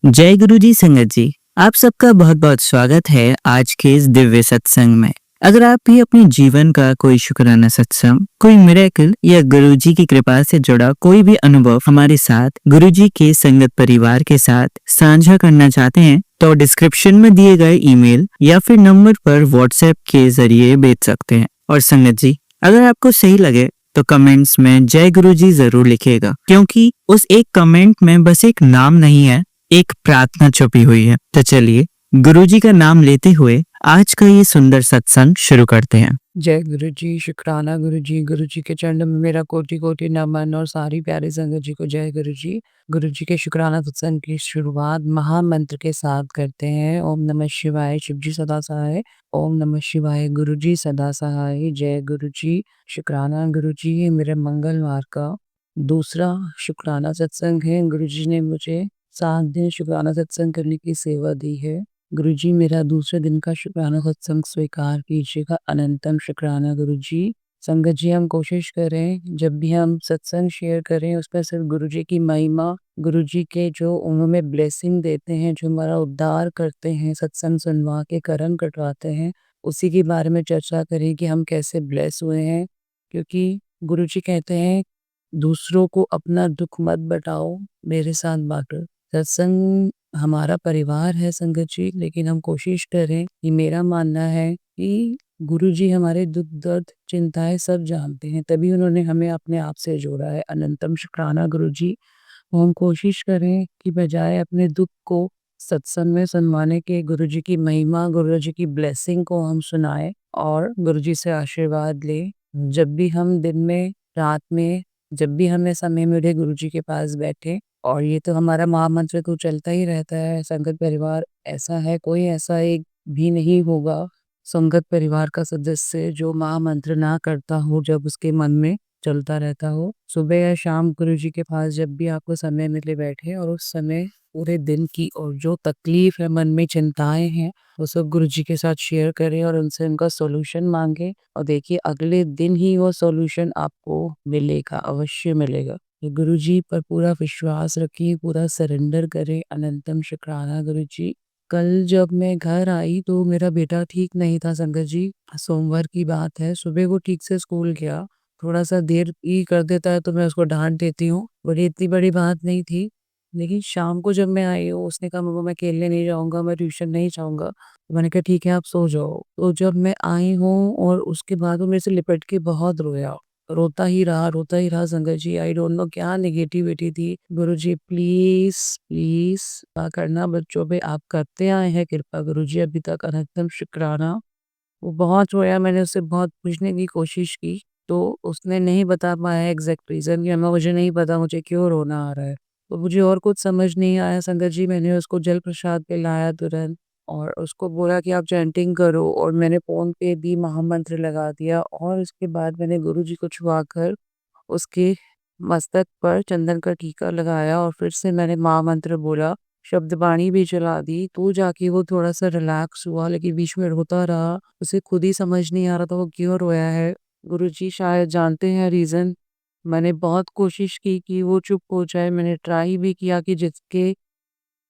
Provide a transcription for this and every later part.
जय गुरु जी संगत जी। आप सबका बहुत बहुत स्वागत है आज के इस दिव्य सत्संग में। अगर आप भी अपने जीवन का कोई शुक्राना सत्संग, कोई मिरेकल या गुरु जी की कृपा से जुड़ा कोई भी अनुभव हमारे साथ गुरु जी के संगत परिवार के साथ साझा करना चाहते हैं तो डिस्क्रिप्शन में दिए गए ईमेल या फिर नंबर पर व्हाट्सएप के जरिए भेज सकते हैं। और संगत जी, अगर आपको सही लगे तो कमेंट्स में जय गुरु जी जरूर लिखिएगा, क्योंकि उस एक कमेंट में बस एक नाम नहीं है, एक प्रार्थना छुपी हुई है। तो चलिए गुरुजी का नाम लेते हुए आज का ये सुंदर सत्संग शुरू करते हैं। जय गुरु जी, शुक्राना गुरु जी के चरणों में मेरा कोटि-कोटि नमन और सारी प्यारी संगत जी को जय गुरु जी। गुरु जी के शुक्राना सत्संग की शुरुआत महामंत्र के साथ करते हैं। ओम नमः शिवाय, शिव जी सदा सहाय। ओम नमः शिवाय, गुरु जी सदा सहाय। जय गुरु जी, शुक्राना गुरु जी, ये मेरे मंगलवार का दूसरा शुक्राना सत्संग है। गुरु जी ने मुझे 7 दिन शुक्राना सत्संग करने की सेवा दी है। गुरुजी, मेरा दूसरे दिन का शुक्राना सत्संग स्वीकार कीजिएगा। अनंतम शुक्राना गुरुजी। संगत जी, हम कोशिश करें जब भी हम सत्संग शेयर करें उसमें सिर्फ गुरुजी की महिमा, गुरुजी के जो उन्होंने ब्लेसिंग देते हैं, जो हमारा उद्धार करते हैं, सत्संग सुनवा के कर्म कटवाते हैं, उसी के बारे में चर्चा करें कि हम कैसे ब्लेस हुए हैं। क्योंकि गुरुजी कहते हैं, दूसरों को अपना दुख मत बताओ, मेरे साथ बांटो। सत्संग हमारा परिवार है संगत जी, लेकिन हम कोशिश करें कि मेरा मानना है कि गुरुजी हमारे दुख दर्द चिंताएं सब जानते हैं, तभी उन्होंने हमें अपने आप से जोड़ा है। अनंतम शुक्राना गुरुजी। हम कोशिश करें कि बजाय अपने दुख को सत्संग में सुनवाने के, गुरुजी की महिमा, गुरुजी की ब्लेसिंग को हम सुनाएं और गुरुजी से आशीर्वाद लें। जब भी हम दिन में, रात में, जब भी हमें समय मिले गुरुजी के पास बैठे। और ये तो हमारा महामंत्र तो चलता ही रहता है। संगत परिवार ऐसा है, कोई ऐसा एक भी नहीं होगा संगत परिवार का सदस्य जो महामंत्र ना करता हो, जब उसके मन में चलता रहता हो। सुबह या शाम गुरुजी के पास जब भी आपको समय मिले बैठे और उस समय पूरे दिन की और जो तकलीफ है, मन में चिंताएं हैं, वो सब गुरुजी के साथ शेयर करें और उनसे उनका सॉल्यूशन मांगे। और देखिए, अगले दिन ही वो सॉल्यूशन आपको मिलेगा, अवश्य मिलेगा। तो गुरुजी पर पूरा विश्वास रखिए, पूरा सरेंडर करें। अनंतम शुक्राना गुरुजी। कल जब मैं घर आई तो मेरा बेटा ठीक नहीं था संगत जी। सोमवार की बात है, सुबह वो ठीक से स्कूल गया। थोड़ा-सा देर ही कर देता है तो मैं उसको डाँट देती हूँ। बड़ी इतनी बड़ी बात नहीं थी। लेकिन शाम को जब मैं आई हूँ, उसने कहा मम्मा मैं खेलने नहीं जाऊँगा, मैं ट्यूशन नहीं जाऊँगा। तो मैंने कहा ठीक है आप सो जाओ। तो जब मैं आई हूँ और उसके बाद वो मेरे से लिपट के बहुत रोया। रोता ही रहा संगत जी। आई डोंट नो क्या नेगेटिविटी थी। गुरुजी प्लीज़, प्लीज़ कृपा करना बच्चों पे, आप करते आए हैं कृपा गुरुजी अभी तक। अनंतम शुक्राना। वो बहुत रोया, मैंने उससे बहुत पूछने की कोशिश की, तो उसने नहीं बता पाया एग्ज़ैक्ट रीज़न कि अम्मा मुझे नहीं पता मुझे क्यों रोना आ रहा है। तो मुझे और कुछ समझ नहीं आया संगत जी, मैंने उसको जल प्रसाद पिलाया तुरंत और उसको बोला कि आप चैंटिंग करो और मैंने फ़ोन पे भी महामंत्र लगा दिया और उसके बाद मैंने गुरुजी को छुआकर उसके मस्तक पर चंदन का टीका लगाया और फिर से मैंने महामंत्र बोला, शब्दवाणी भी चला दी, तो जाके वो थोड़ा-सा रिलैक्स हुआ, लेकिन बीच में रोता रहा। उसे खुद ही समझ नहीं आ रहा था वो क्यों रोया है। गुरुजी शायद जानते हैं रीज़न। मैंने बहुत कोशिश की कि वो चुप हो जाए, मैंने ट्राई भी किया कि जिसके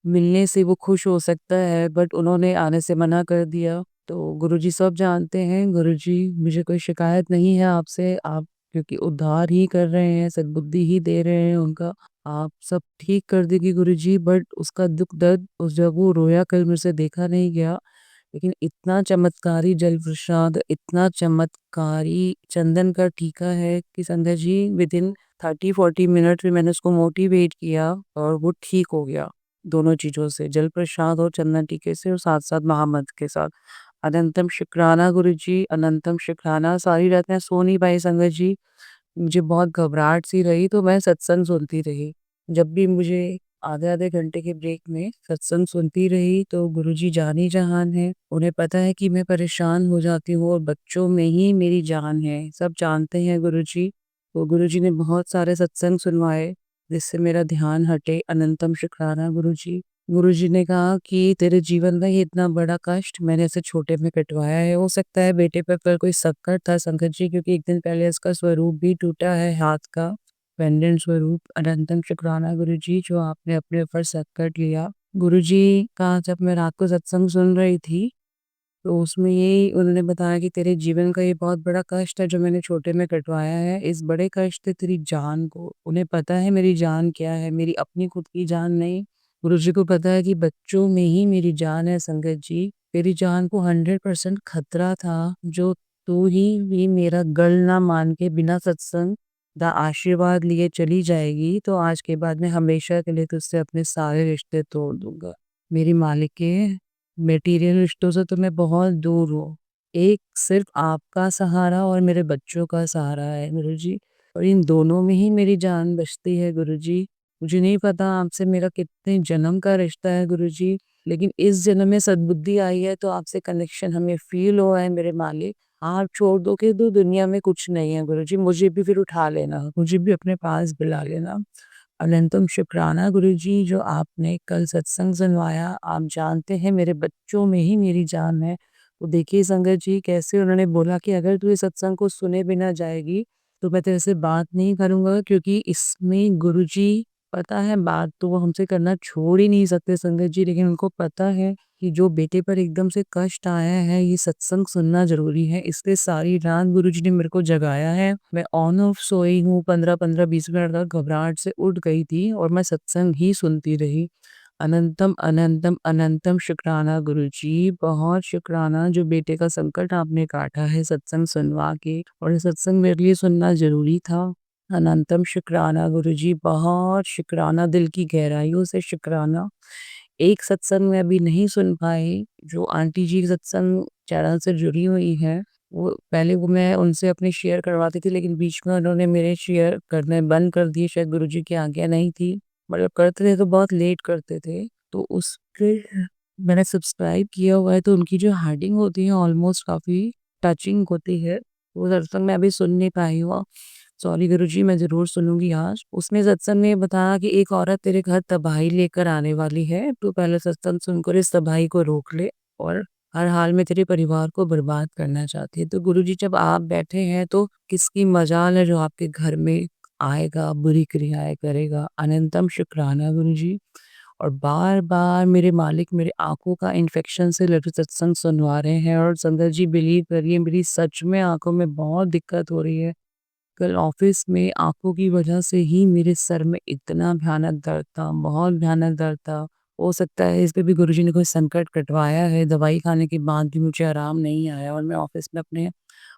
मिलने से वो खुश हो सकता है, बट उन्होंने आने से मना कर दिया। तो गुरुजी सब जानते हैं। गुरुजी, मुझे कोई शिकायत नहीं है आपसे, आप क्योंकि उद्धार ही कर रहे हैं, सद्बुद्धि ही दे रहे हैं उनका। आप सब ठीक कर देंगे गुरुजी, बट उसका दुःख दर्द उस जब वो रोया कल मेरे से देखा नहीं गया। लेकिन इतना चमत्कारी जल प्रसाद, इतना चमत्कारी चंदन का टीका है कि संध्या जी विदिन 30-40 मिनट में मैंने उसको मोटिवेट किया और वो ठीक हो गया। दोनों चीज़ों से, जल प्रसाद और चंदन टीके से और साथ-साथ महामंत्र के साथ। अनंतम शुक्राना गुरुजी, अनंतम शुक्राना। सारी रात मैं सो नहीं पाई संगत जी। मुझे बहुत घबराहट सी रही तो मैं सत्संग सुनती रही। जब भी मुझे आधे-आधे घंटे के ब्रेक में सत्संग सुनती रही तो गुरुजी जान ही जहान है। उन्हें पता है कि मैं परेशान हो जाती हूँ और बच्चों में ही मेरी जान है। सब जानते हैं गुरुजी। तो गुरुजी ने बहुत सारे सत्संग सुनवाए जिससे मेरा ध्यान हटे। अनंतम शुक्राना गुरुजी। गुरुजी ने कहा कि तेरे जीवन में ये इतना बड़ा कष्ट मैंने इसे छोटे में कटवाया है। हो सकता है बेटे पे पर कोई संकट था संकट जी, क्योंकि एक दिन पहले इसका स्वरूप भी टूटा है हाथ का पेंडेंट स्वरूप। अनंतम शुक्राना गुरुजी, जो आपने अपने ऊपर संकट लिया। गुरुजी का जब मैं रात को सत्संग सुन रही थी, तो उसमें यही उन्होंने बताया कि तेरे जीवन का ये बहुत बड़ा कष्ट है जो मैंने छोटे में कटवाया है। इस बड़े कष्ट से तेरी जान को उन्हें पता है मेरी जान क्या है, मेरी अपनी खुद की जान नहीं। गुरुजी को पता है कि बच्चों में ही मेरी जान है संगत जी। तेरी जान को 100% खतरा था, जो तू ही भी मेरा गल ना मान के बिना सत्संग दा आशीर्वाद लिए चली जाएगी, तो आज के बाद मैं हमेशा के लिए तुझसे अपने सारे रिश्ते तोड़ दूँगा। मेरी मालिके, मटेरियल रिश्तों से तो मैं बहुत दूर हूँ। एक सिर्फ़ आपका सहारा और मेरे बच्चों का सहारा है गुरुजी, और इन दोनों में ही मेरी जान बसती है गुरुजी। मुझे नहीं पता आपसे मेरा कितने जन्म का रिश्ता है गुरुजी, लेकिन इस जन्म में सद्बुद्धि आई है तो आपसे कनेक्शन हमें फ़ील हुआ है मेरे मालिक। आप छोड़ दोगे तो दुनिया में कुछ नहीं है गुरुजी, मुझे भी फिर उठा लेना, मुझे भी अपने पास बुला लेना। अनंतम शुक्राना गुरुजी, जो आपने कल सत्संग सुनवाया। आप जानते हैं मेरे बच्चों में ही मेरी जान है। तो देखिए संगत जी, कैसे उन्होंने बोला कि अगर तू इस सत्संग को सुने बिना जाएगी, तो मैं तेरे से बात नहीं करूँगा, क्योंकि इसमें गुरुजी, पता है बात तो वो हमसे करना छोड़ ही नहीं सकते संगत जी, लेकिन उनको पता है कि जो बेटे पर एकदम से कष्ट आया है, ये सत्संग सुनना ज़रूरी है। इसलिए सारी रात गुरुजी ने मेरे को जगाया है। मैं ऑन ऑफ सोई हूँ, 15-15, 20 मिनट तक घबराहट से उठ गई थी और मैं सत्संग ही सुनती रही। अनंतम, अनंतम, अनंतम शुक्राना गुरुजी, बहुत शुक्राना जो बेटे का संकट आपने काटा है सत्संग सुनवा के, और ये सत्संग मेरे लिए सुनना ज़रूरी था। अनंतम शुक्राना गुरुजी, बहुत शुक्राना, दिल की गहराइयों से शुक्राना। एक सत्संग में अभी नहीं सुन पाई, जो आंटी जी सत्संग चैनल से जुड़ी हुई हैं, वो पहले वो मैं उनसे अपनी शेयर करवाती थी, लेकिन बीच में उन्होंने मेरे शेयर करने बंद कर दिए, शायद गुरुजी की आज्ञा नहीं थी। मतलब करते थे तो बहुत लेट करते थे, तो उसके मैंने सब्सक्राइब किया हुआ है, तो उनकी जो हेडिंग होती है ऑलमोस्ट काफ़ी टचिंग होती है। वो सत्संग मैं अभी सुन नहीं पाई हूँ। सॉरी गुरुजी, मैं ज़रूर सुनूँगी आज। उसमें सत्संग में बताया कि एक औरत तेरे घर तबाही लेकर आने वाली है, तू पहले सत्संग सुनकर इस तबाही को रोक ले, और हर हाल में तेरे परिवार को बर्बाद करना चाहती है। तो गुरुजी, जब आप बैठे हैं तो किसकी मजाल है जो आपके घर में आएगा, बुरी क्रियाएँ करेगा। अनंतम शुक्राना गुरुजी। और बार-बार मेरे मालिक मेरे आँखों का इन्फेक्शन से लडू सत्संग सुनवा रहे हैं, और संगत जी बिलीव करिए, मेरी सच में आँखों में बहुत दिक्कत हो रही है। कल ऑफिस में आँखों की वजह से ही मेरे सर में इतना भयानक दर्द था, बहुत भयानक दर्द था। हो सकता है इस पे भी गुरुजी ने कोई संकट कटवाया है, दवाई खाने के बाद भी मुझे आराम नहीं आया, और मैं ऑफिस में अपने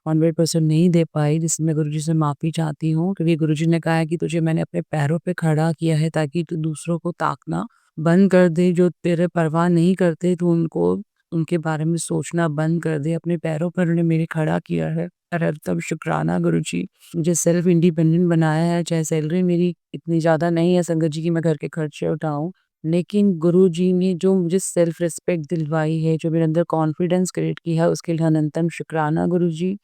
100% नहीं दे पाई, जिसमें मैं गुरुजी से माफ़ी चाहती हूँ, क्योंकि गुरुजी ने कहा है कि तुझे मैंने अपने पैरों पे खड़ा किया है ताकि तू दूसरों को ताकना बंद कर दे, जो तेरे परवाह नहीं करते, तू उनको उनके बारे में सोचना बंद कर दे। अपने पैरों पर उन्होंने मेरे खड़ा किया है। अरे तब शुक्राना गुरुजी, मुझे सेल्फ इंडिपेंडेंट बनाया है, चाहे सैलरी मेरी इतनी ज़्यादा नहीं है संगत जी कि मैं घर के खर्चे उठाऊँ। लेकिन गुरुजी ने जो मुझे सेल्फ रिस्पेक्ट दिलवाई है, जो मेरे अंदर कॉन्फिडेंस क्रिएट किया है, उसके लिए अनंतम शुक्राना गुरुजी।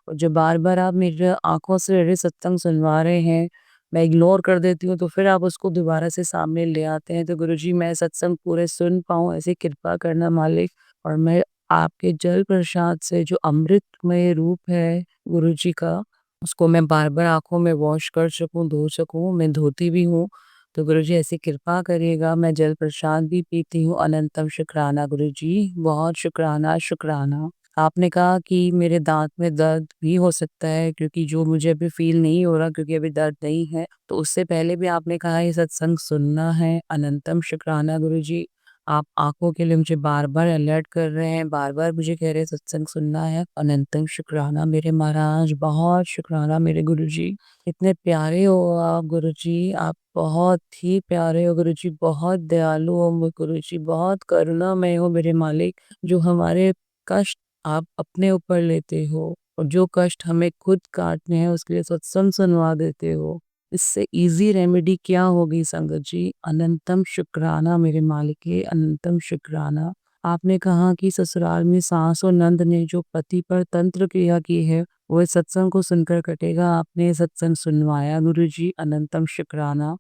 और जो बार-बार आप मेरे आँखों से मेरे सत्संग सुनवा रहे हैं, मैं इग्नोर कर देती हूँ, तो फिर आप उसको दोबारा से सामने ले आते हैं। तो गुरुजी, मैं सत्संग पूरे सुन पाऊँ, ऐसी कृपा करना मालिक, और मैं आपके जल प्रसाद से जो अमृतमय रूप है गुरुजी का, उसको मैं बार-बार आँखों में वॉश कर सकूँ, धो सकूँ, मैं धोती भी हूँ। तो गुरुजी ऐसी कृपा करिएगा, मैं जल प्रसाद भी पीती हूँ। अनंतम शुक्राना गुरुजी, बहुत शुक्राना, शुक्राना। आपने कहा कि मेरे दाँत में दर्द भी हो सकता है, क्योंकि जो मुझे अभी फ़ील नहीं हो रहा, क्योंकि अभी दर्द नहीं है। तो उससे पहले भी आपने कहा ये सत्संग सुनना है। अनंतम शुक्राना गुरुजी। आप आँखों के लिए मुझे बार-बार अलर्ट कर रहे हैं, बार-बार मुझे कह रहे हैं सत्संग सुनना है। अनंतम शुक्राना मेरे महाराज, बहुत शुक्राना मेरे गुरुजी। इतने प्यारे हो आप गुरुजी, आप बहुत ही प्यारे हो गुरुजी, बहुत दयालु हो गुरुजी, बहुत करुणामय हो मेरे मालिक, जो हमारे कष्ट आप अपने ऊपर लेते हो, और जो कष्ट हमें खुद काटने हैं उसके लिए सत्संग सुनवा देते हो। इससे ईज़ी रेमेडी क्या होगी संगत जी? अनंतम शुक्राना मेरे मालिके, अनंतम शुक्राना। आपने कहा कि ससुराल में सास और नंद ने जो पति पर तंत्र क्रिया की है, वो इस सत्संग को सुनकर कटेगा। आपने ये सत्संग सुनवाया गुरुजी, अनंतम शुक्राना।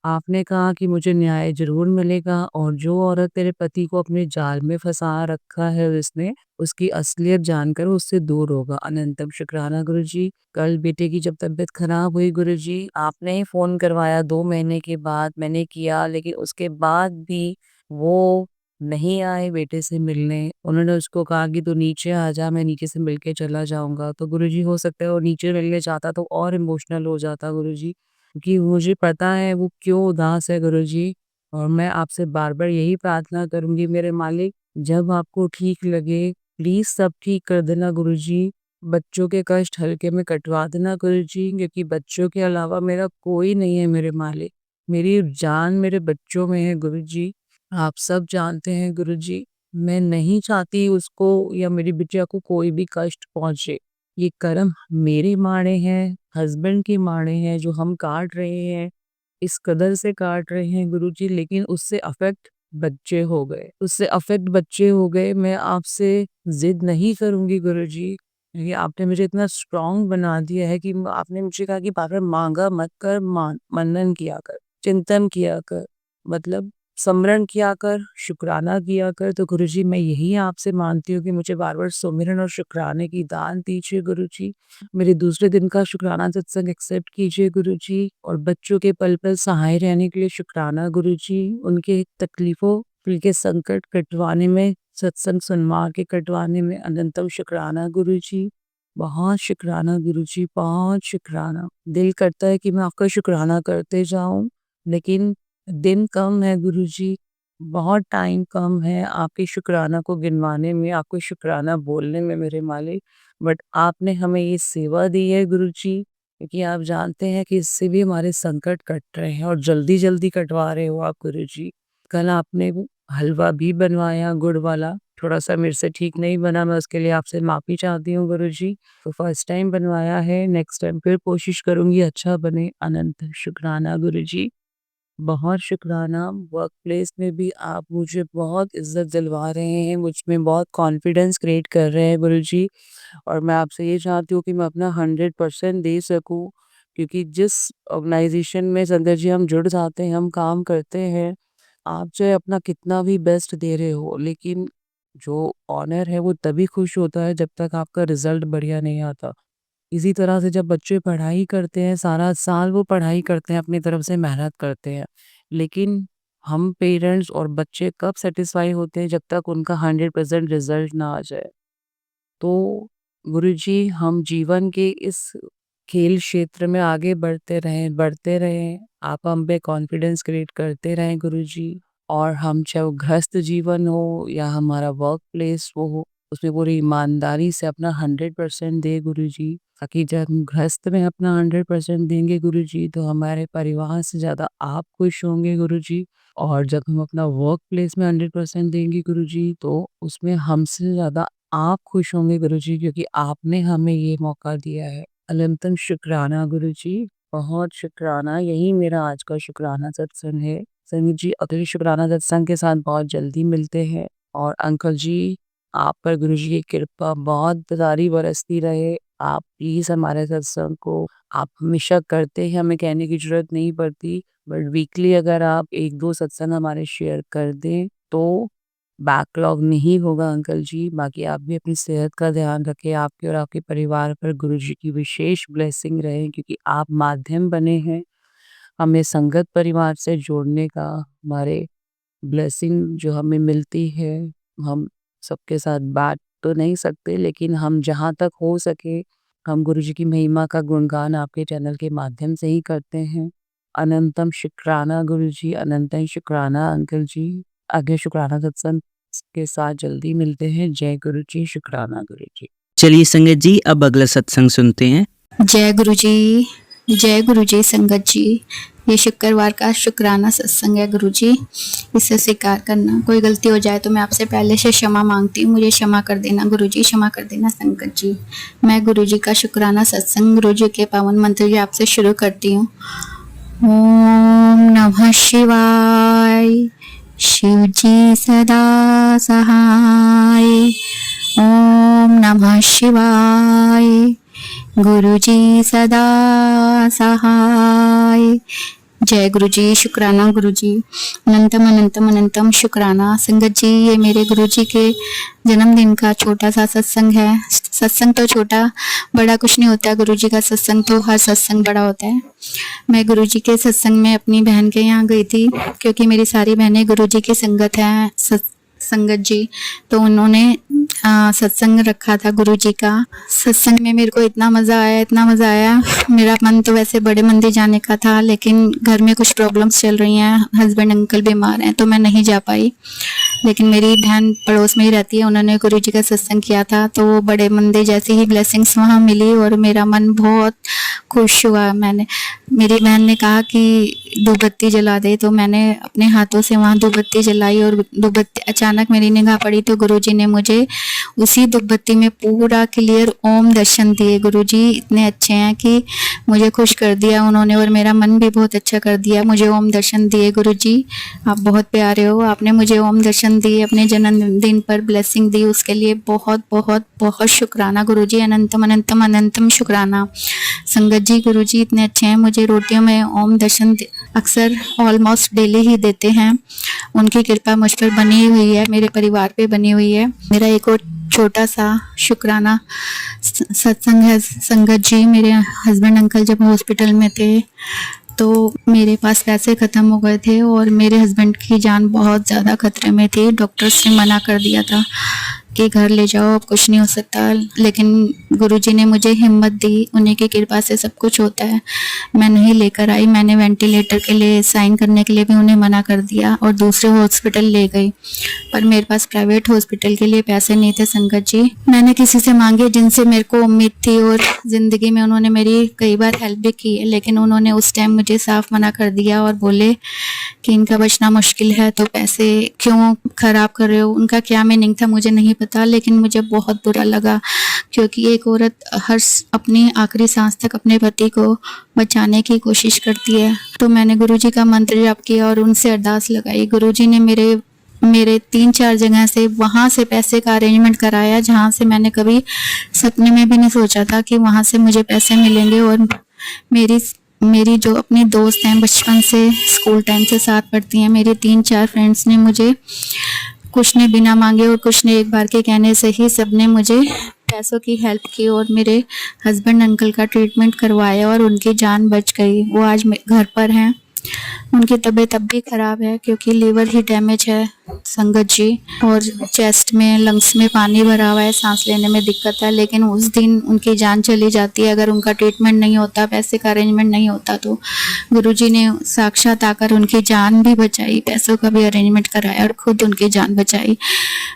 आपने कहा कि मुझे न्याय ज़रूर मिलेगा, और जो औरत तेरे पति को अपने जाल में फँसा रखा है उसने, उसकी असलियत जानकर वो उससे दूर होगा। अनंतम शुक्राना गुरुजी। कल बेटे की जब तबीयत खराब हुई गुरुजी, आपने ही फ़ोन करवाया 2 महीने के बाद, मैंने किया, लेकिन उसके बाद भी वो नहीं आए बेटे से मिलने। उन्होंने उसको कहा कि तू नीचे आ जा, मैं नीचे से मिल के चला जाऊँगा। तो गुरुजी हो सकता है वो नीचे मिलने जाता तो और इमोशनल हो जाता गुरुजी, क्योंकि मुझे पता है वो क्यों उदास है गुरुजी। और मैं आपसे बार-बार यही प्रार्थना करूँगी मेरे मालिक, जब आपको ठीक लगे प्लीज़ सब ठीक कर देना गुरुजी। बच्चों के कष्ट हल्के में कटवा देना गुरुजी, क्योंकि बच्चों के अलावा मेरा कोई नहीं है मेरे मालिक। मेरी जान मेरे बच्चों में है गुरुजी। आप सब जानते हैं गुरुजी, मैं नहीं चाहती उसको या मेरी बिटिया को कोई भी कष्ट पहुँचे। ये कर्म मेरे माड़े हैं, हस्बैंड के माड़े हैं जो हम काट रहे हैं, इस कदर से काट रहे हैं गुरुजी, लेकिन उससे अफ़ेक्ट बच्चे हो गए। उससे अफ़ेक्ट बच्चे हो गए, मैं आपसे ज़िद नहीं करूँगी गुरुजी, क्योंकि आपने मुझे इतना स्ट्रॉन्ग बना दिया है कि आपने मुझे कहा कि बार-बार माँगा मत कर, मनन किया कर, चिंतन किया कर, मतलब स्मरण किया कर, शुक्राना किया कर। तो गुरुजी मैं यही आपसे माँगती हूँ कि मुझे बार-बार सुमिरन और शुक्राने की दान दीजिए गुरुजी। मेरे दूसरे दिन का शुक्राना सत्संग एक्सेप्ट कीजिए गुरुजी, और बच्चों के पल-पल सहाय रहने के लिए शुक्राना गुरुजी। उनके तकलीफ़ों, उनके संकट कटवाने में, सत्संग सुनवा के कटवाने में अनंतम शुक्राना गुरुजी। बहुत शुक्राना गुरुजी, बहुत शुक्राना। दिल करता है कि मैं आपका शुक्राना करते जाऊँ, लेकिन दिन कम है गुरुजी, बहुत टाइम कम है आपके शुक्राना को गिनवाने में, आपको शुक्राना बोलने में मेरे मालिक। बट आपने हमें ये सेवा दी है गुरुजी, क्योंकि आप जानते हैं कि इससे भी हमारे संकट कट रहे हैं और जल्दी-जल्दी कटवा रहे हो आप गुरुजी। कल आपने वो हलवा भी बनवाया गुड़ वाला, थोड़ा-सा मेरे से ठीक नहीं बना, मैं उसके लिए आपसे माफ़ी चाहती हूँ गुरुजी। तो फर्स्ट टाइम बनवाया है, नेक्स्ट टाइम फिर कोशिश करूँगी अच्छा बने। अनंत शुक्राना गुरुजी। बहुत शुक्राना। वर्क प्लेस में भी आप मुझे बहुत इज़्ज़त दिलवा रहे हैं, मुझ में बहुत कॉन्फिडेंस क्रिएट कर रहे हैं गुरुजी, और मैं आपसे ये चाहती हूँ कि मैं अपना 100% दे सकूँ, क्योंकि जिस ऑर्गेनाइज़ेशन में संजय जी हम जुड़ जाते हैं, हम काम करते हैं, आप चाहे अपना कितना भी बेस्ट दे रहे हो, लेकिन जो ओनर है वो तभी खुश होता है जब तक आपका रिज़ल्ट बढ़िया नहीं आता। इसी तरह से जब बच्चे पढ़ाई करते हैं, सारा साल वो पढ़ाई करते हैं, अपनी तरफ से मेहनत करते हैं। लेकिन हम पेरेंट्स और बच्चे कब सैटिस्फाई होते हैं जब तक उनका 100% रिज़ल्ट ना आ जाए। तो गुरुजी हम जीवन के इस खेल क्षेत्र में आगे बढ़ते रहें। आप हम पे कॉन्फिडेंस क्रिएट करते रहें गुरुजी, और हम चाहे वो गृहस्थ जीवन हो या हमारा वर्क प्लेस वो हो, उसमें पूरी ईमानदारी से अपना 100% दें गुरुजी। ताकि जब हम गृहस्थ में अपना 100% देंगे गुरुजी, तो हमारे परिवार से ज़्यादा आप खुश होंगे गुरुजी। और जब हम अपना वर्क प्लेस में 100% देंगे गुरुजी, तो उसमें हमसे ज़्यादा आप खुश होंगे गुरुजी, क्योंकि आपने हमें ये मौका दिया है। अनंतम शुक्राना गुरुजी, बहुत शुक्राना। यही मेरा आज का शुक्राना सत्संग है। संगीत जी अगले शुक्राना सत्संग के साथ बहुत जल्दी मिलते हैं। और अंकल जी, आप पर गुरुजी की कृपा बहुत सारी बरसती रहे। आप प्लीज़ हमारे सत्संग को आप हमेशा करते हैं, हमें कहने की ज़रूरत नहीं पड़ती, बट वीकली अगर आप 1-2 सत्संग हमारे शेयर कर दें, तो बैकलॉग नहीं होगा अंकल जी। बाकी आप भी अपनी सेहत का ध्यान रखें, आपके और आपके परिवार पर गुरुजी की विशेष ब्लेसिंग रहे, क्योंकि आप माध्यम बने हैं हमें संगत परिवार से जोड़ने का। हमारे ब्लेसिंग जो हमें मिलती है, हम सबके साथ बाँट तो नहीं सकते, लेकिन हम जहाँ तक हो सके, हम गुरुजी की महिमा का गुणगान आपके चैनल के माध्यम से ही करते हैं। अनंतम शुक्राना गुरुजी, अनंतम शुक्राना अंकल जी। आगे शुक्राना सत्संग के साथ जल्दी मिलते हैं। जय गुरुजी, शुक्राना गुरुजी। चलिए संगत जी, अब अगला सत्संग सुनते हैं। जय गुरु जी, जय गुरु जी। संगत जी, ये शुक्रवार का शुक्राना सत्संग है गुरु जी, इसे स्वीकार करना। कोई गलती हो जाए तो मैं आपसे पहले से क्षमा मांगती हूँ, मुझे क्षमा कर देना गुरु जी, क्षमा कर देना संगत जी। मैं गुरु जी का शुक्राना सत्संग गुरु जी के पावन मंत्र जी आपसे शुरू करती हूँ। ओम नमः शिवाय, शिव जी सदा सहाय। ओम नमः शिवाय, गुरुजी सदा सहाय। जय गुरु जी, शुक्राना गुरु जी, अनंतम अनंतम अनंतम शुक्राना। संगत जी, ये मेरे गुरु जी के जन्मदिन का छोटा सा सत्संग है। सत्संग तो छोटा बड़ा कुछ नहीं होता है, गुरु जी का सत्संग तो हर सत्संग बड़ा होता है। मैं गुरु जी के सत्संग में अपनी बहन के यहाँ गई थी, क्योंकि मेरी सारी बहनें गुरु जी की संगत हैं, संगत जी, तो उन्होंने सत्संग रखा था गुरु जी का। सत्संग में मेरे को इतना मज़ा आया, इतना मज़ा आया। मेरा मन तो वैसे बड़े मंदिर जाने का था, लेकिन घर में कुछ प्रॉब्लम्स चल रही हैं, हस्बैंड अंकल बीमार हैं, तो मैं नहीं जा पाई। लेकिन मेरी बहन पड़ोस में ही रहती है, उन्होंने गुरु जी का सत्संग किया था, तो वो बड़े मंदिर जैसी ही ब्लेसिंग्स वहाँ मिली और मेरा मन बहुत खुश हुआ। मेरी बहन ने कहा कि धूपबत्ती जला दे, तो मैंने अपने हाथों से वहाँ धूपबत्ती जलाई और धूपबत्ती अचानक मेरी निगाह पड़ी तो गुरुजी ने मुझे उसी धूपबत्ती में पूरा क्लियर ओम दर्शन दिए। गुरुजी इतने अच्छे हैं कि मुझे खुश कर दिया उन्होंने और मेरा मन भी बहुत अच्छा कर दिया। मुझे ओम दर्शन दिए। गुरुजी आप बहुत प्यारे हो, आपने मुझे ओम दर्शन दिए, अपने जन्मदिन पर ब्लेसिंग दी, उसके लिए बहुत बहुत बहुत शुक्राना गुरुजी, अनंतम अनंतम अनंतम शुक्राना। संगत जी, गुरुजी इतने अच्छे हैं, मुझे रोटियों में ओम दर्शन अक्सर ऑलमोस्ट डेली ही देते हैं। उनकी कृपा मुझ पर बनी हुई है, मेरे परिवार पे बनी हुई है। मेरा एक और छोटा सा शुक्राना सत्संग है। संगत जी, मेरे हस्बैंड अंकल जब हॉस्पिटल में थे तो मेरे पास पैसे ख़त्म हो गए थे और मेरे हस्बैंड की जान बहुत ज़्यादा खतरे में थी। डॉक्टर्स ने मना कर दिया था कि घर ले जाओ, अब कुछ नहीं हो सकता, लेकिन गुरुजी ने मुझे हिम्मत दी, उन्हीं की कृपा से सब कुछ होता है। मैं नहीं लेकर आई, मैंने वेंटिलेटर के लिए साइन करने के लिए भी उन्हें मना कर दिया और दूसरे हॉस्पिटल ले गई, पर मेरे पास प्राइवेट हॉस्पिटल के लिए पैसे नहीं थे। संगत जी, मैंने किसी से मांगे जिनसे मेरे को उम्मीद थी और ज़िंदगी में उन्होंने मेरी कई बार हेल्प भी की है, लेकिन उन्होंने उस टाइम मुझे साफ मना कर दिया और बोले कि इनका बचना मुश्किल है, तो पैसे क्यों खराब कर रहे हो। उनका क्या मीनिंग था मुझे नहीं पता, लेकिन मुझे बहुत बुरा लगा, क्योंकि एक औरत अपनी आखिरी सांस तक अपने पति को बचाने की कोशिश करती है। तो मैंने गुरुजी का मंत्र जाप किया और उनसे अरदास लगाई। गुरुजी ने मेरे 3-4 जगह से वहाँ से पैसे का अरेंजमेंट कराया, जहाँ से मैंने कभी सपने में भी नहीं सोचा था कि वहाँ से मुझे पैसे मिलेंगे। और मेरी जो अपनी दोस्त हैं, बचपन से स्कूल टाइम से साथ पढ़ती हैं, मेरी 3-4 फ्रेंड्स ने मुझे, कुछ ने बिना मांगे और कुछ ने एक बार के कहने से ही सबने मुझे पैसों की हेल्प की और मेरे हस्बैंड अंकल का ट्रीटमेंट करवाया और उनकी जान बच गई। वो आज घर पर हैं। उनकी तबीयत अब भी ख़राब है क्योंकि लीवर ही डैमेज है संगत जी, और चेस्ट में, लंग्स में पानी भरा हुआ है, सांस लेने में दिक्कत है। लेकिन उस दिन उनकी जान चली जाती है अगर उनका ट्रीटमेंट नहीं होता, पैसे का अरेंजमेंट नहीं होता। तो गुरुजी ने साक्षात आकर उनकी जान भी बचाई, पैसों का भी अरेंजमेंट कराया और खुद उनकी जान बचाई।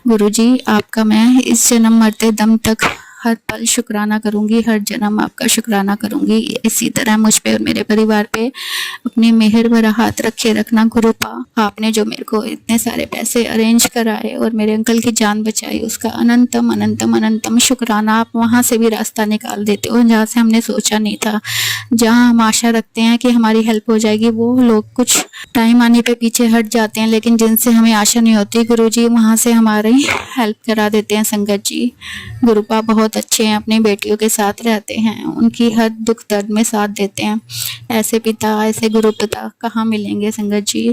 गुरुजी, आपका मैं इस जन्म मरते दम तक हर पल शुक्राना करूंगी, हर जन्म आपका शुक्राना करूंगी। इसी तरह मुझ पे और मेरे परिवार पे अपनी मेहर भरा हाथ रखे रखना गुरुपा। आपने जो मेरे को इतने सारे पैसे अरेंज कराए और मेरे अंकल की जान बचाई, उसका अनंतम अनंतम अनंतम शुक्राना। आप वहाँ से भी रास्ता निकाल देते हो जहाँ से हमने सोचा नहीं था। जहाँ हम आशा रखते हैं कि हमारी हेल्प हो जाएगी, वो लोग कुछ टाइम आने पे पीछे हट जाते हैं, लेकिन जिनसे हमें आशा नहीं होती, गुरुजी वहाँ से हमारी हेल्प करा देते हैं। संगत जी, गुरुपा बहुत अच्छे हैं, अपनी बेटियों के साथ रहते हैं, उनकी हर दुख दर्द में साथ देते हैं। ऐसे पिता, ऐसे गुरु पिता कहाँ मिलेंगे संगत जी।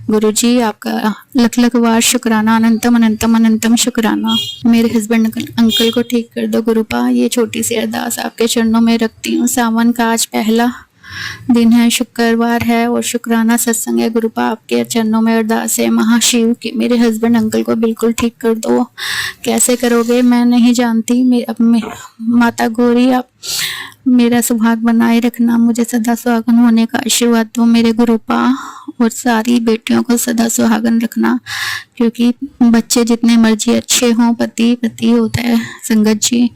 गुरुजी, आपका लख लख बार शुक्राना, अनंतम अनंतम अनंतम शुक्राना। मेरे हस्बैंड अंकल को ठीक कर दो गुरुपा। ये छोटी सी अरदास आपके चरणों में रखती हूँ। सावन का आज पहला दिन है, शुक्रवार है और शुक्राना सत्संग है। गुरुपा, आपके चरणों में अरदास है महाशिव की मेरे हस्बैंड अंकल को बिल्कुल ठीक कर दो। कैसे करोगे मैं नहीं जानती। माता गौरी, आप मेरा सुहाग बनाए रखना, मुझे सदा सुहागन होने का आशीर्वाद दो मेरे गुरुपा, और सारी बेटियों को सदा सुहागन रखना, क्योंकि बच्चे जितने मर्जी अच्छे हों, पति पति होता है संगत जी।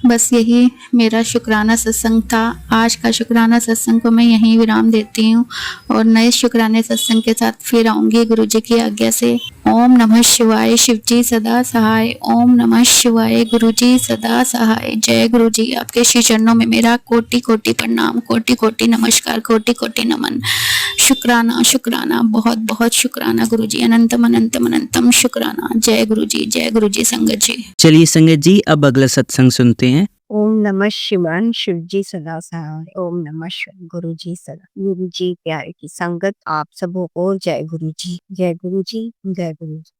बस यही मेरा शुक्राना सत्संग था। आज का शुक्राना सत्संग को मैं यहीं विराम देती हूँ और नए शुक्राने सत्संग के साथ फिर आऊँगी गुरुजी की आज्ञा से। ओम नमः शिवाय, शिवजी सदा सहाय। ओम नमः शिवाय, गुरुजी सदा सहाय। जय गुरुजी, आपके श्री चरणों में मेरा कोटि कोटि प्रणाम, कोटि कोटि नमस्कार, कोटि कोटि नमन। शुक्राना शुक्राना, बहुत बहुत शुक्राना गुरुजी, अनंतम अनंतम अनंतम शुक्राना। जय गुरुजी, जय गुरुजी संगत जी। चलिए संगत जी, अब अगला सत्संग सुनते हैं। ओम नमः शिवाय, शिव जी सदा सहाय। ओम नमः शिवाय, गुरु जी सदा। गुरु जी प्यारे की संगत, आप सबों को जय गुरु जी, जय गुरु जी, जय गुरु जी।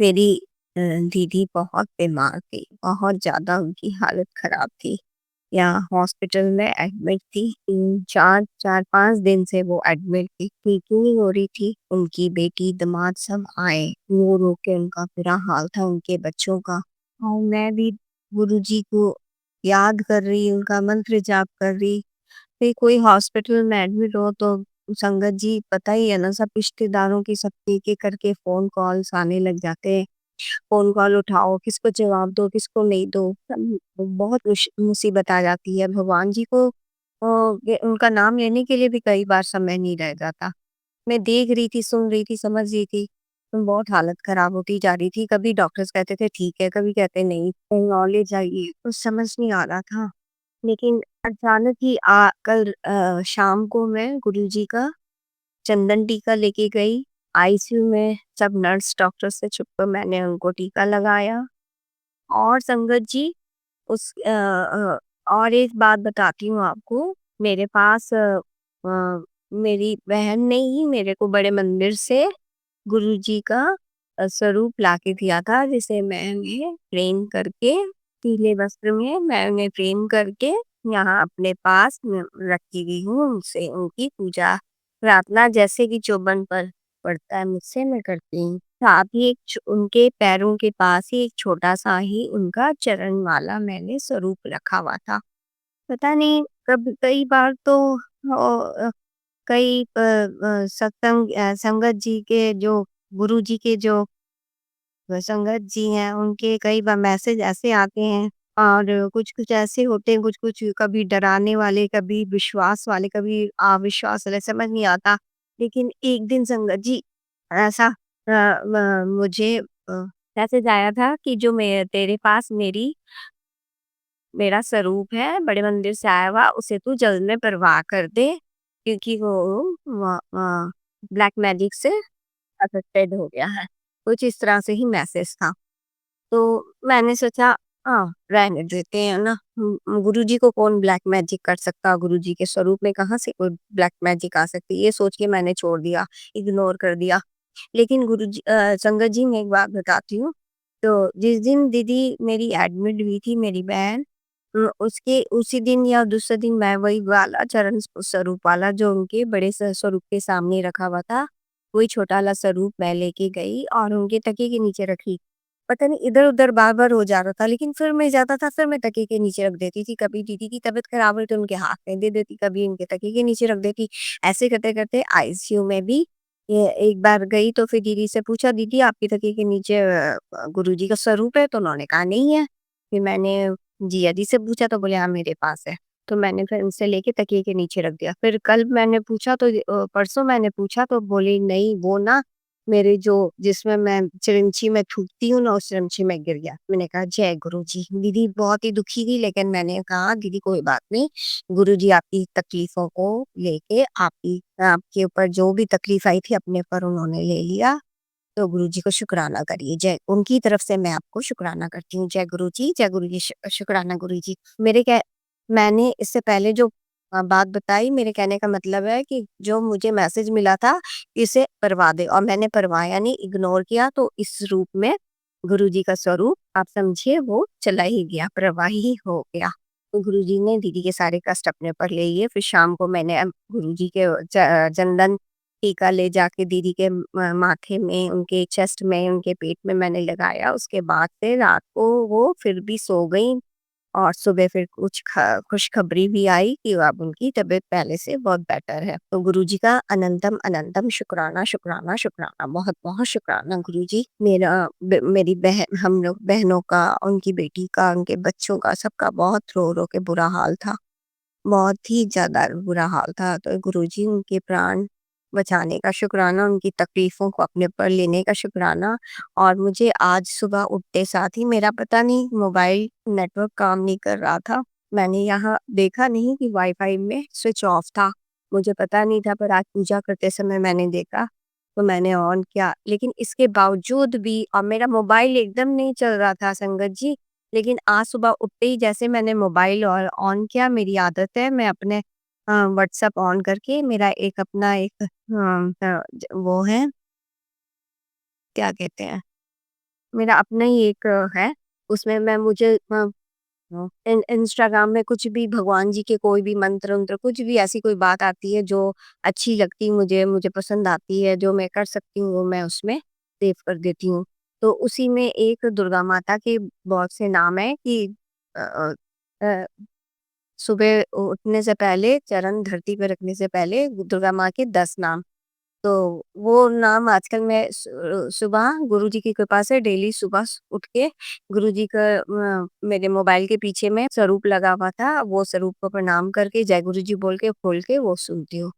मेरी दीदी बहुत बीमार थी, बहुत ज्यादा उनकी हालत खराब थी। यहाँ हॉस्पिटल में एडमिट थी। 4-5 दिन से वो एडमिट थी, ठीक ही नहीं हो रही थी। उनकी बेटी दामाद सब आए, रो रो के उनका बुरा हाल था, उनके बच्चों का। और मैं भी गुरु जी को याद कर रही, उनका मंत्र जाप कर रही। फिर कोई हॉस्पिटल में एडमिट हो तो संगत जी पता ही है ना, सब रिश्तेदारों की सबके एक एक करके फोन कॉल्स आने लग जाते हैं। फोन कॉल उठाओ, किसको जवाब दो, किसको नहीं दो, बहुत मुसीबत आ जाती है। भगवान जी को उनका नाम लेने के लिए भी कई बार समय नहीं रह जाता। मैं देख रही थी, सुन रही थी, समझ रही थी, तो बहुत हालत खराब होती जा रही थी। कभी डॉक्टर्स कहते थे ठीक है, कभी कहते नहीं, कहीं और ले जाइए, कुछ समझ नहीं आ रहा था। लेकिन अचानक ही कल शाम को मैं गुरुजी का चंदन टीका लेके गई। आईसीयू में सब नर्स डॉक्टर से छुपकर मैंने उनको टीका लगाया। और संगत जी और एक बात बताती हूँ आपको। मेरे पास मेरी बहन ने ही मेरे को बड़े मंदिर से गुरुजी का स्वरूप लाके दिया था, जिसे मैंने फ्रेम करके पीले वस्त्र में मैं उन्हें फ्रेम करके यहाँ अपने पास रखी हुई हूँ। उनसे उनकी पूजा प्रार्थना जैसे कि चौबन पर पड़ता है मुझसे मैं करती हूँ। साथ ही उनके पैरों के पास ही एक छोटा सा ही उनका चरण वाला मैंने स्वरूप रखा हुआ था। पता नहीं कब कई बार तो कई सत्संग संगत जी के जो गुरु जी के जो संगत जी हैं, उनके कई बार मैसेज ऐसे आते हैं और कुछ-कुछ ऐसे होते हैं, कुछ-कुछ कभी डराने वाले, कभी विश्वास वाले, कभी अविश्वास वाले, समझ नहीं आता। लेकिन एक दिन संगत जी ऐसा मुझे मैसेज आया था कि जो मैं तेरे पास मेरा स्वरूप है बड़े मंदिर से आया हुआ, उसे तू जल में प्रवाह कर दे, क्योंकि वो ब्लैक मैजिक से अफेक्टेड हो गया है। कुछ इस तरह से ही मैसेज था। तो मैंने सोचा हाँ, रहने देते हैं ना। गुरुजी को कौन ब्लैक मैजिक कर सकता, गुरुजी के स्वरूप में कहाँ से कोई ब्लैक मैजिक आ सकती, ये सोच के मैंने छोड़ दिया, इग्नोर कर दिया। लेकिन गुरुजी संगत जी मैं एक बात बताती हूँ। तो जिस दिन दीदी मेरी एडमिट हुई थी, मेरी बहन, उसके उसी दिन या दूसरे दिन मैं वही वाला चरण स्वरूप वाला जो उनके बड़े स्वरूप के सामने रखा हुआ था, वही छोटा वाला स्वरूप मैं लेके गई और उनके तकिए के नीचे रखी। पता नहीं इधर-उधर बार-बार हो जा रहा था, लेकिन फिर मैं जाता था, फिर मैं तकिए के नीचे रख देती थी। कभी दीदी की तबीयत खराब हुई तो उनके हाथ में दे देती, कभी उनके तकिए के नीचे रख देती। ऐसे करते-करते आईसीयू में भी ये एक बार गई तो फिर दीदी से पूछा, "दीदी आपके तकिए के नीचे गुरुजी का स्वरूप है?" तो उन्होंने कहा, "नहीं है।" फिर मैंने जीजा जी से पूछा तो बोले, "हाँ, मेरे पास है।" तो मैंने फिर उनसे लेके तकिए के नीचे रख दिया। फिर कल मैंने पूछा तो परसों मैंने पूछा तो बोली, "नहीं, वो ना मेरे जो जिसमें मैं चिरंची में थूकती हूँ ना, उस चिरंची में गिर गया।" मैंने कहा जय गुरु जी। दीदी बहुत ही दुखी थी, लेकिन मैंने कहा दीदी कोई बात नहीं, गुरु जी आपकी तकलीफों को लेके आपके ऊपर जो भी तकलीफ आई थी अपने पर उन्होंने ले लिया। तो गुरु जी को शुक्राना करिए। जय उनकी तरफ से मैं आपको शुक्राना करती हूँ। जय गुरु जी, जय गुरु जी, शुक्राना गुरु जी। मैंने इससे पहले जो बात बताई, मेरे कहने का मतलब है कि जो मुझे मैसेज मिला था, इसे परवा दे, और मैंने परवाया नहीं, इग्नोर किया। तो इस रूप में गुरु जी का स्वरूप आप समझिए वो चला ही गया, प्रवाही हो गया। तो गुरु जी ने दीदी के सारे कष्ट अपने पर ले लिए। फिर शाम को मैंने गुरु जी के चंदन टीका ले जाके दीदी के माथे में, उनके चेस्ट में, उनके पेट में मैंने लगाया। उसके बाद से रात को वो फिर भी सो गई और सुबह फिर कुछ खुशखबरी भी आई कि अब उनकी तबीयत पहले से बहुत बेटर है। तो गुरुजी का अनंतम अनंतम शुक्राना, शुक्राना, शुक्राना, बहुत-बहुत शुक्राना गुरुजी। मेरी बहन, हम लोग बहनों का, उनकी बेटी का, उनके बच्चों का, सबका बहुत रो-रो के बुरा हाल था। बहुत ही ज़्यादा बुरा हाल था। तो गुरुजी उनके प्राण बचाने का शुक्राना, उनकी तकलीफ़ों को अपने ऊपर लेने का शुक्राना। और मुझे आज सुबह उठते साथ ही मेरा पता नहीं मोबाइल नेटवर्क काम नहीं कर रहा था। मैंने यहाँ देखा नहीं कि वाईफ़ाई में स्विच ऑफ था। मुझे पता नहीं था, पर आज पूजा करते समय मैंने देखा, तो मैंने ऑन किया। लेकिन इसके बावजूद भी मेरा मोबाइल एकदम नहीं चल रहा था संगत जी। लेकिन आज सुबह उठते ही जैसे मैंने मोबाइल और ऑन किया, मेरी आदत है मैं अपने व्हाट्सएप ऑन करके मेरा एक अपना एक वो है, क्या कहते हैं, मेरा अपना ही एक है, उसमें मैं मुझे इंस्टाग्राम में कुछ भी भगवान जी के कोई भी मंत्र उंत्र कुछ भी ऐसी कोई बात आती है जो अच्छी लगती मुझे मुझे पसंद आती है जो मैं कर सकती हूँ वो मैं उसमें सेव कर देती हूँ। तो उसी में एक दुर्गा माता के बहुत से नाम है कि अ, अ, अ, सुबह उठने से पहले चरण धरती पे रखने से पहले दुर्गा माँ के 10 नाम। तो वो नाम आजकल मैं सुबह गुरुजी की कृपा से डेली सुबह उठ के गुरुजी का मेरे मोबाइल के पीछे में स्वरूप लगा हुआ था, वो स्वरूप को प्रणाम करके जय गुरुजी बोल के खोल के वो सुनती हूँ।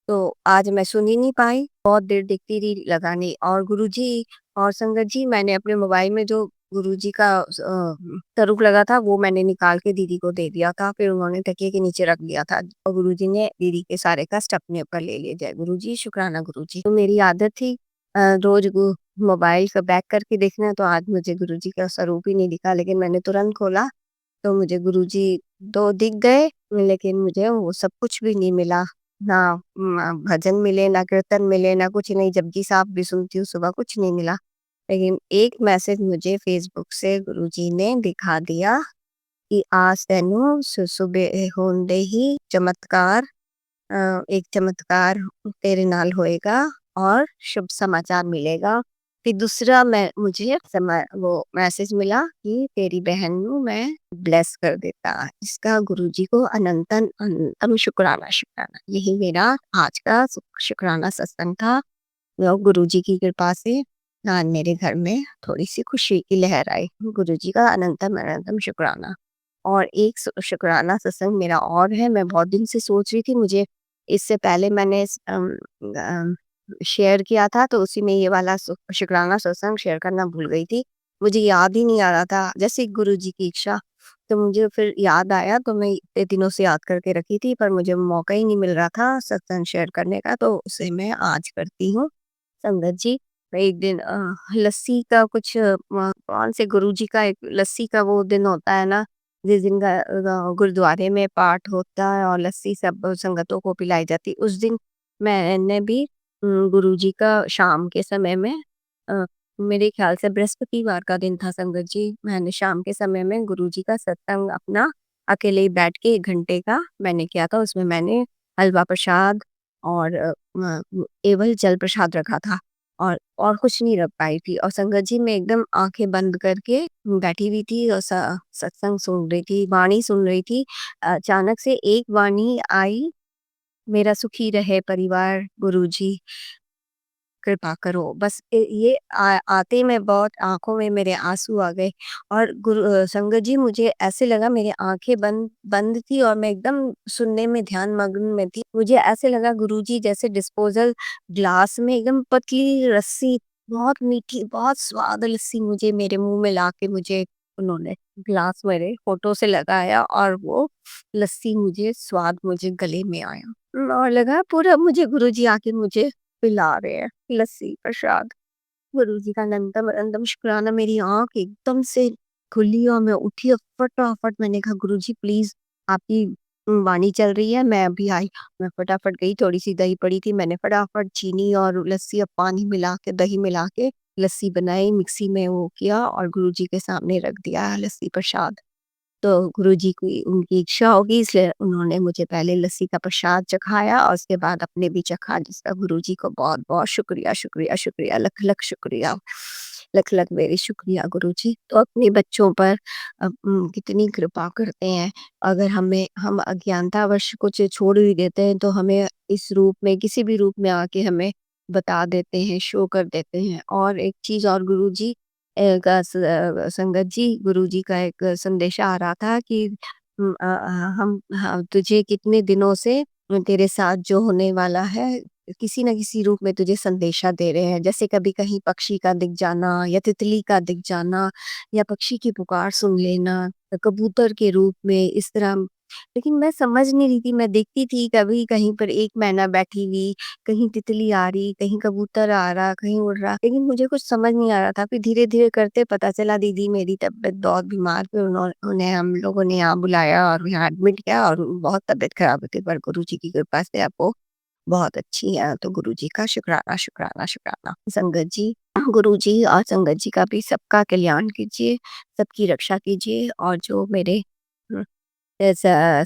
तो आज मैं सुन ही नहीं पाई, बहुत देर देखती रही लगा नहीं। और गुरुजी और संगत जी मैंने अपने मोबाइल में जो गुरुजी का स्वरूप लगा था वो मैंने निकाल के दीदी को दे दिया था, फिर उन्होंने तकिए के नीचे रख दिया था और गुरुजी ने दीदी के सारे कष्ट अपने ऊपर ले लिए। जय गुरुजी, शुक्राना गुरुजी। तो मेरी आदत थी रोज मोबाइल का बैक करके देखना, तो आज मुझे गुरुजी का स्वरूप ही नहीं दिखा, लेकिन मैंने तुरंत खोला तो मुझे गुरुजी तो दिख गए, लेकिन मुझे वो सब कुछ भी नहीं मिला। ना भजन मिले, ना कीर्तन मिले, ना कुछ नहीं, जपजी साहब भी सुनती हूँ सुबह, कुछ नहीं मिला। लेकिन एक मैसेज मुझे फेसबुक से गुरुजी ने दिखा दिया कि आज तेनू सुबह होंदे ही चमत्कार एक चमत्कार तेरे नाल होएगा और शुभ समाचार मिलेगा। फिर दूसरा मैं मुझे वो मैसेज मिला कि तेरी बहन नू मैं ब्लेस कर देता। इसका गुरुजी को अनंतन अनंतम शुक्राना शुक्राना। यही मेरा आज का शुक्राना सत्संग था। गुरुजी की कृपा से आज मेरे घर में थोड़ी सी खुशी की लहर आई। गुरुजी का अनंतम अनंतम शुक्राना। और एक शुक्राना सत्संग मेरा और है, मैं बहुत दिन से सोच रही थी, मुझे इससे पहले मैंने शेयर किया था तो उसी में ये वाला शुक्राना सत्संग शेयर करना भूल गई थी। मुझे याद ही नहीं आ रहा था, जैसे गुरुजी की इच्छा। तो मुझे फिर याद आया तो मैं इतने दिनों से याद करके रखी थी, पर मुझे मौका ही नहीं मिल रहा था सत्संग शेयर करने का, तो उसे मैं आज करती हूँ। संगत जी, एक दिन लस्सी का कुछ कौन से गुरुजी का एक लस्सी का वो दिन होता है ना, जिस दिन गुरुद्वारे में पाठ होता है और लस्सी सब संगतों को पिलाई जाती है। उस दिन मैंने भी गुरुजी का शाम के समय में मेरे ख्याल से बृहस्पतिवार का दिन था संगत जी, मैंने शाम के समय में गुरुजी का सत्संग अपना अकेले ही बैठ के 1 घंटे का मैंने किया था। उसमें मैंने हलवा प्रसाद और केवल जल प्रसाद रखा था और कुछ नहीं रख पाई थी। और संगत जी मैं एकदम आंखें बंद करके बैठी हुई थी और सत्संग सुन रही थी, वाणी सुन रही थी। अचानक से एक वाणी आई, मेरा सुखी रहे परिवार गुरुजी कृपा करो। बस ये आते ही मैं बहुत आंखों में मेरे आंसू आ गए। और संगत जी मुझे ऐसे लगा मेरी आंखें बंद बंद थी और मैं एकदम सुनने में ध्यान मग्न में थी। मुझे ऐसे लगा गुरुजी जैसे डिस्पोजल ग्लास में एकदम पतली रस्सी, बहुत मीठी बहुत स्वाद लस्सी मुझे मेरे मुंह में ला के मुझे उन्होंने ग्लास मेरे फोटो से लगाया और वो लस्सी मुझे स्वाद मुझे गले में आया और लगा पूरा मुझे गुरुजी आके मुझे पिला रहे हैं लस्सी प्रसाद। गुरुजी का अनंतम अनंतम शुक्राना। मेरी आँख एकदम से खुली और मैं उठी और फटाफट मैंने कहा गुरुजी प्लीज आपकी वाणी चल रही है, मैं अभी आई। मैं फटाफट गई, थोड़ी सी दही पड़ी थी, मैंने फटाफट चीनी और लस्सी और पानी मिला के दही मिला के लस्सी बनाई, मिक्सी में वो किया और गुरुजी के सामने रख दिया लस्सी प्रसाद। तो गुरुजी की उनकी इच्छा होगी इसलिए उन्होंने मुझे पहले लस्सी का प्रसाद चखाया और उसके बाद अपने भी चखा, जिसका गुरुजी को बहुत-बहुत शुक्रिया, शुक्रिया, शुक्रिया, लख-लख शुक्रिया। लख-लख मेरी शुक्रिया गुरुजी। तो अपने बच्चों पर कितनी कृपा करते हैं। अगर हम अज्ञानतावश कुछ छोड़ भी देते हैं तो हमें इस रूप में किसी भी रूप में आके हमें बता देते हैं, शो कर देते हैं। और एक चीज़ और गुरुजी संगत जी गुरुजी का एक संदेशा आ रहा था कि तुझे कितने दिनों से तेरे साथ जो होने वाला है किसी न किसी रूप में तुझे संदेशा दे रहे हैं। जैसे कभी कहीं पक्षी का दिख जाना या तितली का दिख जाना या पक्षी की पुकार सुन लेना, कबूतर के रूप में इस तरह लेकिन मैं समझ नहीं रही थी, मैं देखती थी कभी कहीं पर एक मैना बैठी हुई, कहीं तितली आ रही, कहीं कबूतर आ रहा, कहीं उड़ रहा, लेकिन मुझे कुछ समझ नहीं आ रहा था। फिर धीरे-धीरे करते पता चला दीदी मेरी तबीयत बहुत बीमार, फिर उन्हें हम लोगों ने यहाँ बुलाया और यहाँ एडमिट किया और बहुत तबीयत खराब हुई थी, पर गुरुजी की कृपा से अब वो बहुत अच्छी हैं। तो गुरुजी का शुक्राना, शुक्राना, शुक्राना। संगत जी, गुरुजी और संगत जी का भी सबका कल्याण कीजिए, सबकी रक्षा कीजिए और जो मेरे हुँ, इस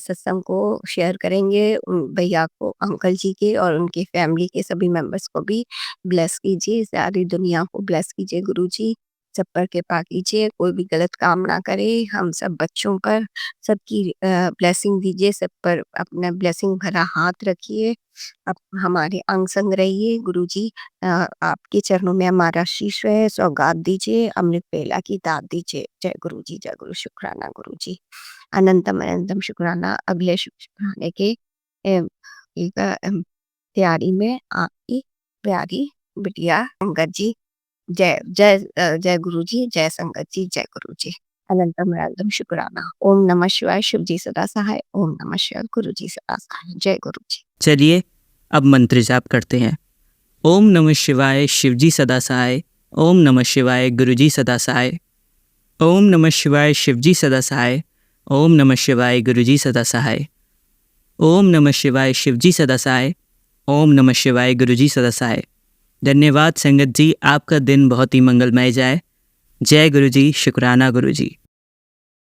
सत्संग को शेयर करेंगे उन भैया को, अंकल जी के और उनकी फैमिली के सभी मेंबर्स को भी ब्लेस कीजिए, सारी दुनिया को ब्लेस कीजिए गुरुजी, सब पर कृपा कीजिए, कोई भी गलत काम ना करे, हम सब बच्चों पर सबकी ब्लेसिंग दीजिए, सब पर अपना ब्लेसिंग भरा हाथ रखिए, आप हमारे अंग संग रहिए गुरुजी, आपके चरणों में हमारा शीश है, सौगात दीजिए, अमृत बेला की दात दीजिए। जय गुरुजी, जय गुरु शुक्राना गुरुजी। अनंतम अनंतम शुक्राना अगले शुक्राने के एम, एक तैयारी में आपकी प्यारी बिटिया संगत जी। जय जय जय गुरु जी, जय संगत जी, जय गुरु जी। अनंतम अनंतम शुक्राना। ओम नमः शिवाय, शिव जी सदा सहाय। ओम नमः शिवाय, गुरु जी सदा सहाय। जय गुरु जी। चलिए अब मंत्र जाप करते हैं। ओम नमः शिवाय, शिवजी सदा सहाय। ओम नमः शिवाय, गुरुजी सदा सहाय। ओम नमः शिवाय, शिवजी सदा सहाय। ओम नमः शिवाय, गुरुजी सदा सहाय। ओम नमः शिवाय, शिवजी सदा सहाय। ओम नमः शिवाय, गुरुजी सदा सहाय। धन्यवाद संगत जी, आपका दिन बहुत ही मंगलमय जाए। जय गुरुजी, शुक्राना गुरुजी।